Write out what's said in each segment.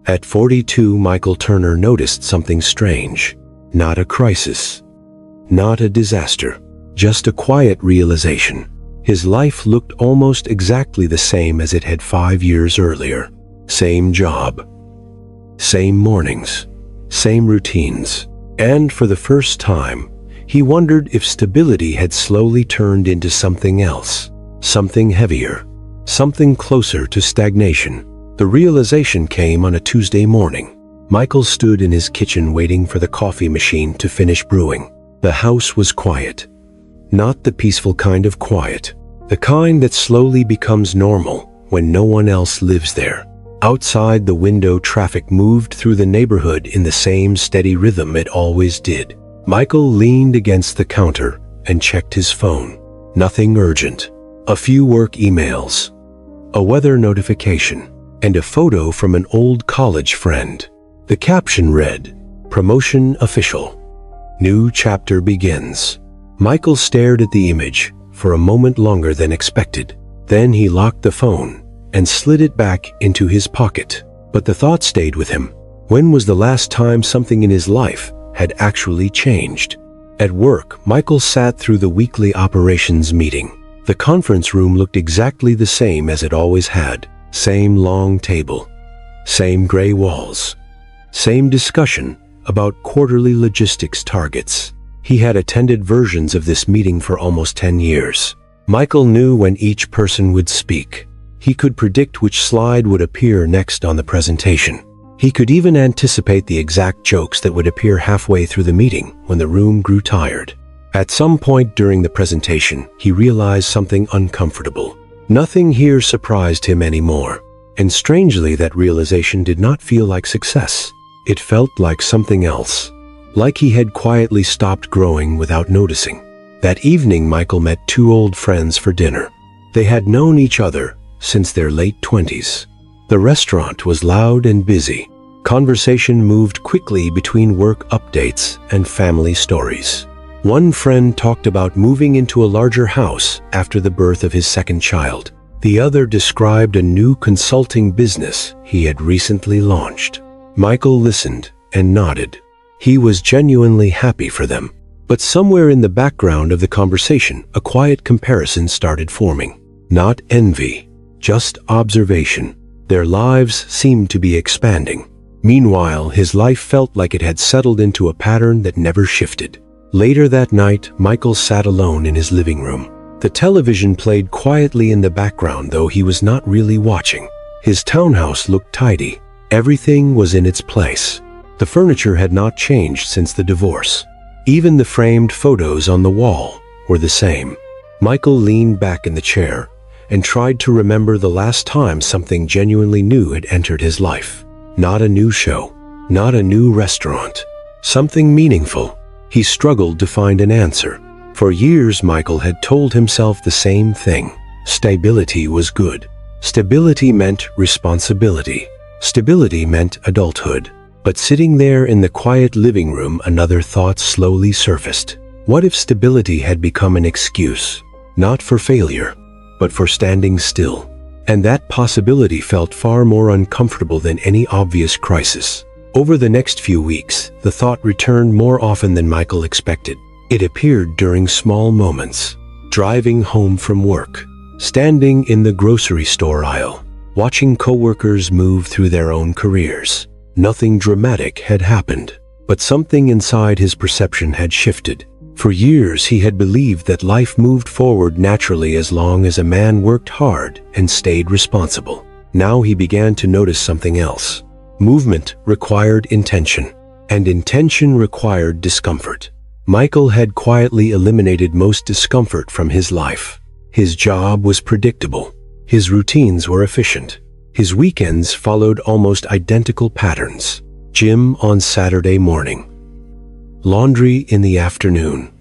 At 42, Michael Turner noticed something strange. Not a crisis. Not a disaster. Just a quiet realization. His life looked almost exactly the same as it had 5 years earlier. Same job. Same mornings. Same routines. And for the first time, he wondered if stability had slowly turned into something else. Something heavier. Something closer to stagnation. The realization came on a Tuesday morning. Michael stood in his kitchen waiting for the coffee machine to finish brewing. The house was quiet. Not the peaceful kind of quiet. The kind that slowly becomes normal when no one else lives there. Outside the window, traffic moved through the neighborhood in the same steady rhythm it always did. Michael leaned against the counter and checked his phone. Nothing urgent. A few work emails. A weather notification. And a photo from an old college friend. The caption read, "Promotion official. New chapter begins." Michael stared at the image for a moment longer than expected. Then he locked the phone and slid it back into his pocket. But the thought stayed with him. When was the last time something in his life had actually changed? At work, Michael sat through the weekly operations meeting. The conference room looked exactly the same as it always had. Same long table. Same gray walls. Same discussion about quarterly logistics targets. He had attended versions of this meeting for almost 10 years. Michael knew when each person would speak. He could predict which slide would appear next on the presentation. He could even anticipate the exact jokes that would appear halfway through the meeting when the room grew tired. At some point during the presentation, he realized something uncomfortable. Nothing here surprised him anymore. And strangely, that realization did not feel like success. It felt like something else. Like he had quietly stopped growing without noticing. That evening, Michael met 2 old friends for dinner. They had known each other since their late 20s. The restaurant was loud and busy. Conversation moved quickly between work updates and family stories. One friend talked about moving into a larger house after the birth of his second child. The other described a new consulting business he had recently launched. Michael listened and nodded. He was genuinely happy for them. But somewhere in the background of the conversation, a quiet comparison started forming. Not envy, just observation. Their lives seemed to be expanding. Meanwhile, his life felt like it had settled into a pattern that never shifted. Later that night, Michael sat alone in his living room. The television played quietly in the background, though he was not really watching. His townhouse looked tidy. Everything was in its place. The furniture had not changed since the divorce. Even the framed photos on the wall were the same. Michael leaned back in the chair and tried to remember the last time something genuinely new had entered his life. Not a new show, not a new restaurant. Something meaningful. He struggled to find an answer. For years, Michael had told himself the same thing. Stability was good. Stability meant responsibility. Stability meant adulthood. But sitting there in the quiet living room, another thought slowly surfaced. What if stability had become an excuse? Not for failure, but for standing still. And that possibility felt far more uncomfortable than any obvious crisis. Over the next few weeks, the thought returned more often than Michael expected. It appeared during small moments. Driving home from work. Standing in the grocery store aisle. Watching coworkers move through their own careers. Nothing dramatic had happened, but something inside his perception had shifted. For years, he had believed that life moved forward naturally as long as a man worked hard and stayed responsible. Now he began to notice something else. Movement required intention, and intention required discomfort. Michael had quietly eliminated most discomfort from his life. His job was predictable. His routines were efficient. His weekends followed almost identical patterns. Gym on Saturday morning. Laundry in the afternoon.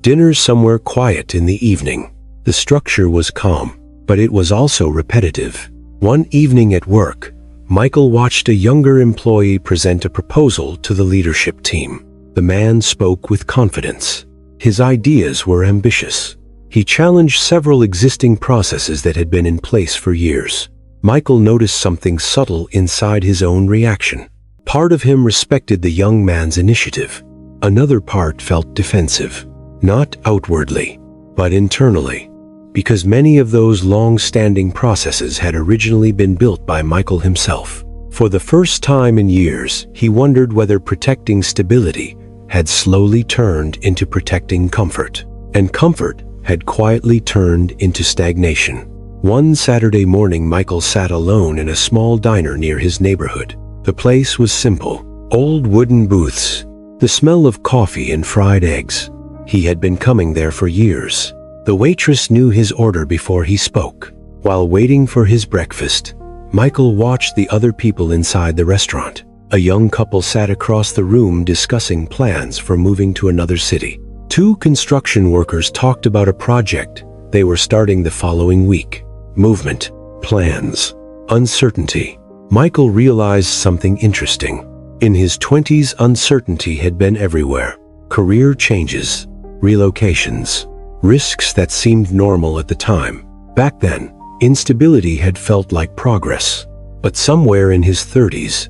Dinner somewhere quiet in the evening. The structure was calm, but it was also repetitive. One evening at work, Michael watched a younger employee present a proposal to the leadership team. The man spoke with confidence. His ideas were ambitious. He challenged several existing processes that had been in place for years. Michael noticed something subtle inside his own reaction. Part of him respected the young man's initiative. Another part felt defensive, not outwardly, but internally, because many of those long-standing processes had originally been built by Michael himself. For the first time in years, he wondered whether protecting stability had slowly turned into protecting comfort, and comfort had quietly turned into stagnation. One Saturday morning, Michael sat alone in a small diner near his neighborhood. The place was simple. Old wooden booths, the smell of coffee and fried eggs. He had been coming there for years. The waitress knew his order before he spoke. While waiting for his breakfast, Michael watched the other people inside the restaurant. A young couple sat across the room discussing plans for moving to another city. Two construction workers talked about a project they were starting the following week. Movement, plans, uncertainty. Michael realized something interesting. In his 20s, uncertainty had been everywhere. Career changes, relocations, risks that seemed normal at the time. Back then, instability had felt like progress. But somewhere in his 30s,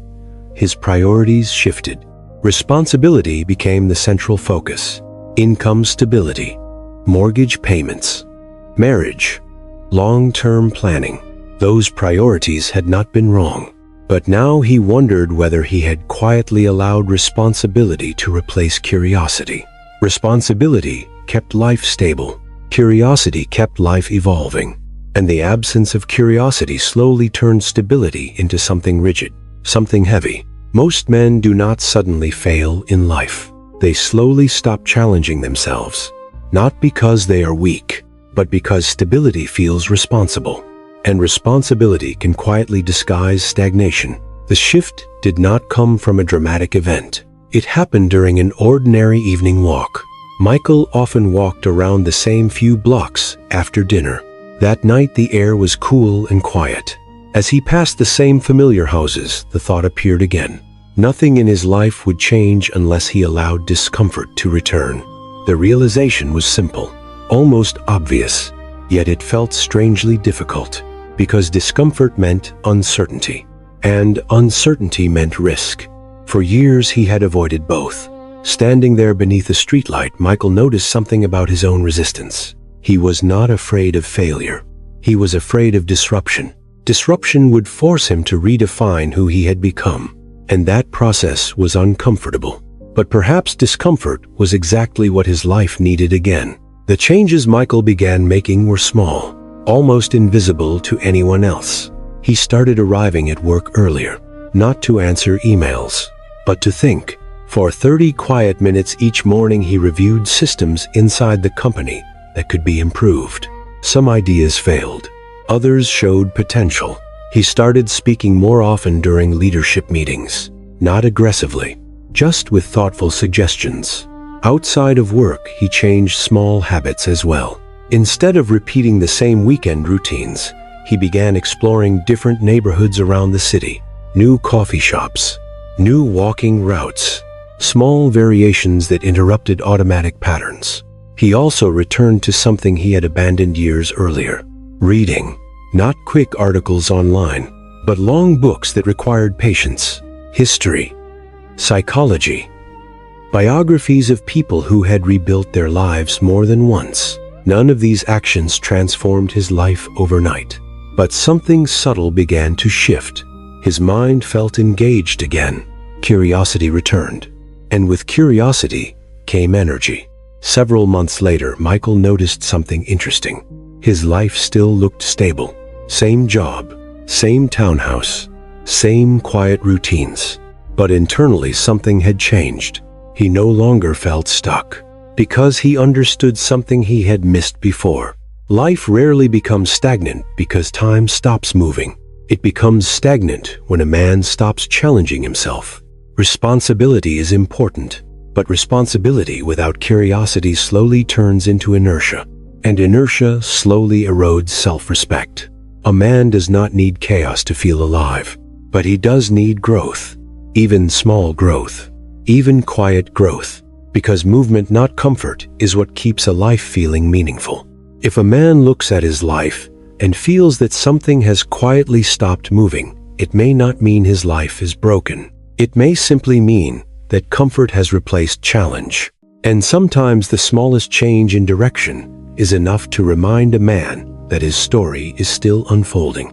his priorities shifted. Responsibility became the central focus. Income stability, mortgage payments, marriage, long-term planning. Those priorities had not been wrong. But now he wondered whether he had quietly allowed responsibility to replace curiosity. Responsibility kept life stable. Curiosity kept life evolving. And the absence of curiosity slowly turned stability into something rigid, something heavy. Most men do not suddenly fail in life. They slowly stop challenging themselves, not because they are weak, but because stability feels responsible. And responsibility can quietly disguise stagnation. The shift did not come from a dramatic event. It happened during an ordinary evening walk. Michael often walked around the same few blocks after dinner. That night the air was cool and quiet. As he passed the same familiar houses, the thought appeared again. Nothing in his life would change unless he allowed discomfort to return. The realization was simple, almost obvious, yet it felt strangely difficult, because discomfort meant uncertainty, and uncertainty meant risk. For years he had avoided both. Standing there beneath a streetlight, Michael noticed something about his own resistance. He was not afraid of failure. He was afraid of disruption. Disruption would force him to redefine who he had become, and that process was uncomfortable. But perhaps discomfort was exactly what his life needed again. The changes Michael began making were small, almost invisible to anyone else. He started arriving at work earlier, not to answer emails, but to think. For 30 quiet minutes each morning, he reviewed systems inside the company that could be improved. Some ideas failed. Others showed potential. He started speaking more often during leadership meetings, not aggressively, just with thoughtful suggestions. Outside of work, he changed small habits as well. Instead of repeating the same weekend routines, he began exploring different neighborhoods around the city. New coffee shops, new walking routes, small variations that interrupted automatic patterns. He also returned to something he had abandoned years earlier. Reading, not quick articles online, but long books that required patience. History, psychology, biographies of people who had rebuilt their lives more than once. None of these actions transformed his life overnight, but something subtle began to shift. His mind felt engaged again. Curiosity returned, and with curiosity came energy. Several months later, Michael noticed something interesting. His life still looked stable. Same job, same townhouse, same quiet routines. But internally something had changed. He no longer felt stuck, because he understood something he had missed before. Life rarely becomes stagnant because time stops moving. It becomes stagnant when a man stops challenging himself. Responsibility is important, but responsibility without curiosity slowly turns into inertia, and inertia slowly erodes self-respect. A man does not need chaos to feel alive, but he does need growth, even small growth, even quiet growth, because movement, not comfort, is what keeps a life feeling meaningful. If a man looks at his life and feels that something has quietly stopped moving, it may not mean his life is broken. It may simply mean that comfort has replaced challenge. And sometimes the smallest change in direction is enough to remind a man that his story is still unfolding.